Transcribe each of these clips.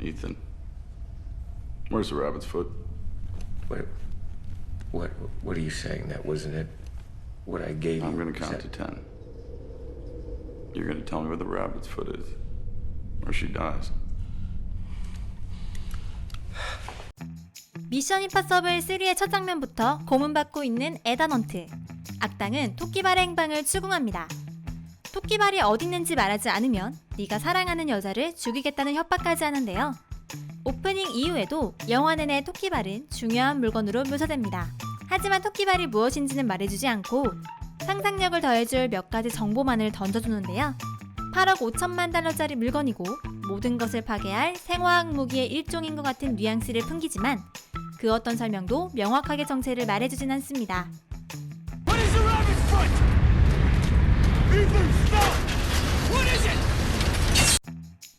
Ethan, where's the rabbit's foot? Wait, what are you saying? That wasn't it? What I gave you? I'm gonna count to 10. You're gonna tell me where the rabbit's foot is, or she dies. 미션 임파서블 3의 첫 장면부터 고문받고 있는 에단 헌트. 악당은 토끼발의 행방을 추궁합니다. 토끼발이 어디 있는지 말하지 않으면 네가 사랑하는 여자를 죽이겠다는 협박까지 하는데요. 오프닝 이후에도 영화 내내 토끼발은 중요한 물건으로 묘사됩니다. 하지만 토끼발이 무엇인지는 말해주지 않고 상상력을 더해줄 몇 가지 정보만을 던져주는데요. 8억 5천만 달러짜리 물건이고 모든 것을 파괴할 생화학 무기의 일종인 것 같은 뉘앙스를 풍기지만 그 어떤 설명도 명확하게 정체를 말해주진 않습니다. What is the rabbit's foot? Ethan, stop! What is it?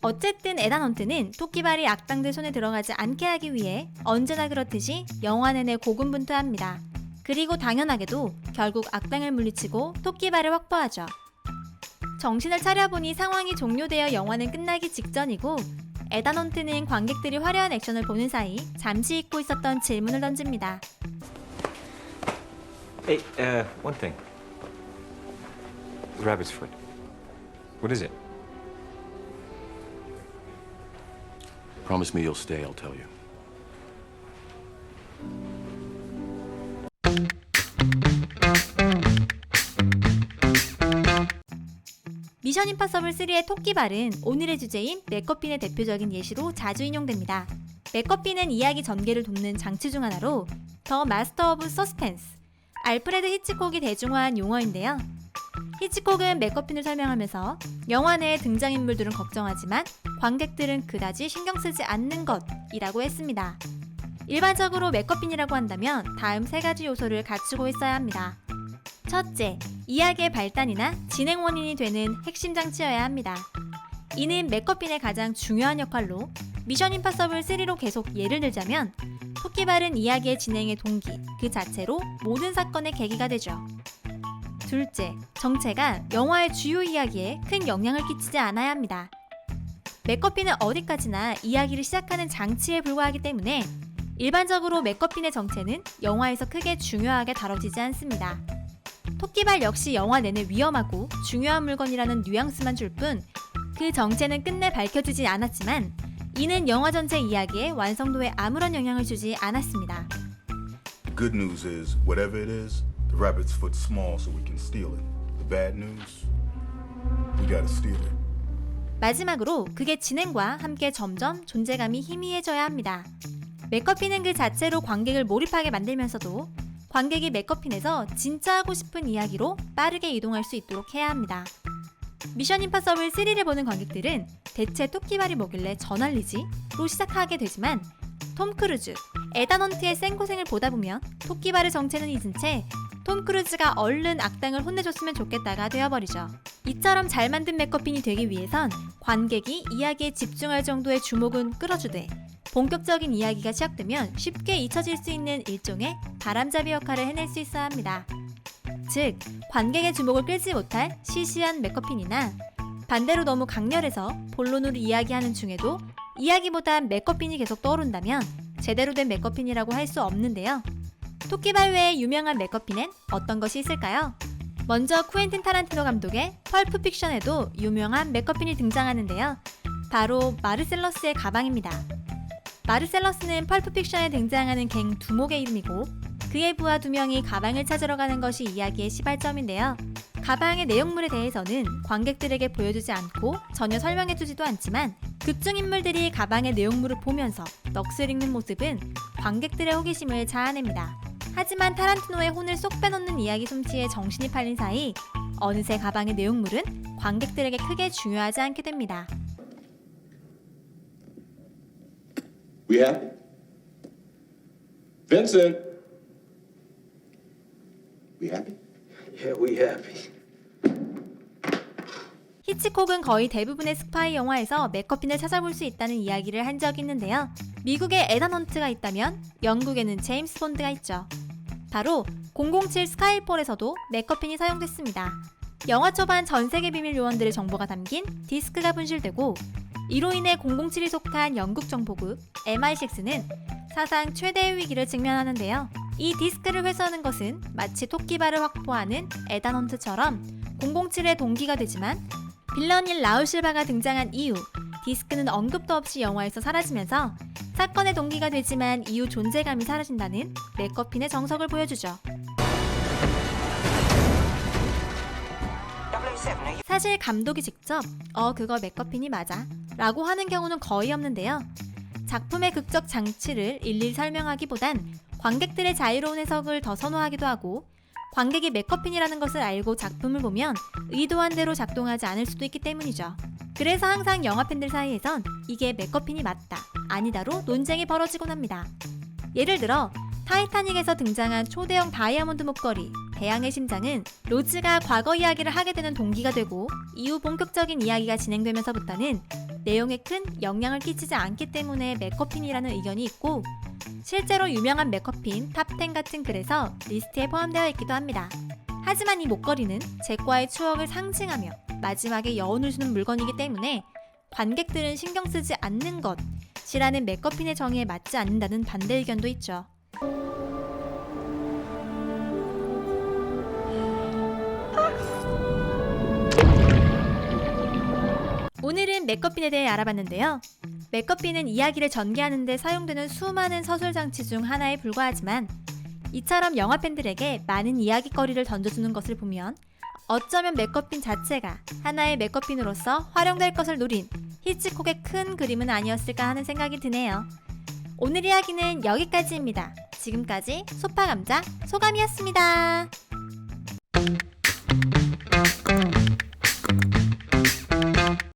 어쨌든 에단 헌트는 토끼발이 악당들 손에 들어가지 않게 하기 위해 언제나 그렇듯이 영화 내내 고군분투합니다. 그리고 당연하게도 결국 악당을 물리치고 토끼발을 확보하죠. 정신을 차려보니 상황이 종료되어 영화는 끝나기 직전이고 에단 헌트는 관객들이 화려한 액션을 보는 사이 잠시 잊고 있었던 질문을 던집니다. Hey, one thing. The rabbit's foot. What is it? Promise me you'll stay, I'll tell you. 미션 임파서블 3의 토끼발은 오늘의 주제인 맥거핀의 대표적인 예시로 자주 인용됩니다. 맥거핀은 이야기 전개를 돕는 장치 중 하나로 더 마스터 오브 서스펜스, 알프레드 히치콕이 대중화한 용어인데요. 히치콕은 맥거핀을 설명하면서 영화 내의 등장인물들은 걱정하지만 관객들은 그다지 신경 쓰지 않는 것이라고 했습니다. 일반적으로 맥거핀이라고 한다면 다음 세 가지 요소를 갖추고 있어야 합니다. 첫째, 이야기의 발단이나 진행 원인이 되는 핵심 장치여야 합니다. 이는 맥거핀의 가장 중요한 역할로 미션 임파서블 3로 계속 예를 들자면 토끼발은 이야기의 진행의 동기 그 자체로 모든 사건의 계기가 되죠. 둘째, 정체가 영화의 주요 이야기에 큰 영향을 끼치지 않아야 합니다. 맥거핀은 어디까지나 이야기를 시작하는 장치에 불과하기 때문에 일반적으로 맥거핀의 정체는 영화에서 크게 중요하게 다뤄지지 않습니다. 토끼발 역시 영화 내내 위험하고 중요한 물건이라는 뉘앙스만 줄 뿐 그 정체는 끝내 밝혀지지 않았지만 이는 영화 전체 이야기의 완성도에 아무런 영향을 주지 않았습니다. The good news is, whatever it is, the rabbit's foot's small so we can steal it. The bad news, we gotta steal it. 마지막으로 그게 진행과 함께 점점 존재감이 희미해져야 합니다. 맥거핀은 그 자체로 관객을 몰입하게 만들면서도 관객이 맥거핀에서 진짜 하고 싶은 이야기로 빠르게 이동할 수 있도록 해야 합니다. 미션 임파서블 3를 보는 관객들은 대체 토끼발이 뭐길래 저 난리지?로 시작하게 되지만 톰 크루즈, 에단 헌트의 생고생을 보다 보면 토끼발의 정체는 잊은 채 톰 크루즈가 얼른 악당을 혼내줬으면 좋겠다가 되어버리죠. 이처럼 잘 만든 맥거핀이 되기 위해선 관객이 이야기에 집중할 정도의 주목은 끌어주되 본격적인 이야기가 시작되면 쉽게 잊혀질 수 있는 일종의 바람잡이 역할을 해낼 수 있어야 합니다. 즉, 관객의 주목을 끌지 못할 시시한 맥거핀이나 반대로 너무 강렬해서 본론으로 이야기하는 중에도 이야기보단 맥거핀이 계속 떠오른다면 제대로 된 맥거핀이라고 할 수 없는데요. 토끼발 외에 유명한 맥거핀엔 어떤 것이 있을까요? 먼저 쿠엔틴 타란티노 감독의 펄프 픽션에도 유명한 맥거핀이 등장하는데요. 바로 마르셀러스의 가방입니다. 마르셀러스는 펄프 픽션에 등장하는 갱 두목의 이름이고 그의 부하 2명이 가방을 찾으러 가는 것이 이야기의 시발점인데요. 가방의 내용물에 대해서는 관객들에게 보여주지 않고 전혀 설명해주지도 않지만 극중 인물들이 가방의 내용물을 보면서 넋을 읽는 모습은 관객들의 호기심을 자아냅니다. 하지만 타란티노의 혼을 쏙 빼놓는 이야기 솜씨에 정신이 팔린 사이 어느새 가방의 내용물은 관객들에게 크게 중요하지 않게 됩니다. We happy? Vincent! We happy? Yeah, we happy. 히치콕은 거의 대부분의 스파이 영화에서 맥거핀을 찾아볼 수 있다는 이야기를 한 적이 있는데요. 미국에 에단 헌트가 있다면 영국에는 제임스 본드가 있죠. 바로 007 스카이폴에서도 맥거핀이 사용됐습니다. 영화 초반 전세계 비밀 요원들의 정보가 담긴 디스크가 분실되고 이로 인해 007이 속한 영국 정보국 MI6는 사상 최대의 위기를 직면하는데요. 이 디스크를 회수하는 것은 마치 토끼발을 확보하는 에단 헌트처럼 007의 동기가 되지만 빌런인 라울 실바가 등장한 이후 디스크는 언급도 없이 영화에서 사라지면서 사건의 동기가 되지만 이후 존재감이 사라진다는 맥거핀의 정석을 보여주죠. 사실 감독이 직접 그거 맥거핀이 맞아 라고 하는 경우는 거의 없는데요. 작품의 극적 장치를 일일이 설명하기보단 관객들의 자유로운 해석을 더 선호하기도 하고 관객이 맥거핀이라는 것을 알고 작품을 보면 의도한 대로 작동하지 않을 수도 있기 때문이죠. 그래서 항상 영화팬들 사이에선 이게 맥거핀이 맞다, 아니다로 논쟁이 벌어지곤 합니다. 예를 들어 타이타닉에서 등장한 초대형 다이아몬드 목걸이, 배양의 심장은 로즈가 과거 이야기를 하게 되는 동기가 되고 이후 본격적인 이야기가 진행되면서부터는 내용에 큰 영향을 끼치지 않기 때문에 맥거핀이라는 의견이 있고 실제로 유명한 맥거핀 탑10 같은 글에서 리스트에 포함되어 있기도 합니다. 하지만 이 목걸이는 잭과의 추억을 상징하며 마지막에 여운을 주는 물건이기 때문에 관객들은 신경 쓰지 않는 것이라는 맥거핀의 정의에 맞지 않는다는 반대 의견도 있죠. 오늘은 맥거핀에 대해 알아봤는데요. 맥거핀은 이야기를 전개하는 데 사용되는 수많은 서술 장치 중 하나에 불과하지만 이처럼 영화 팬들에게 많은 이야깃거리를 던져주는 것을 보면 어쩌면 맥거핀 자체가 하나의 맥거핀으로서 활용될 것을 노린 히치콕의 큰 그림은 아니었을까 하는 생각이 드네요. 오늘 이야기는 여기까지입니다. 지금까지 소파감자 소감이었습니다.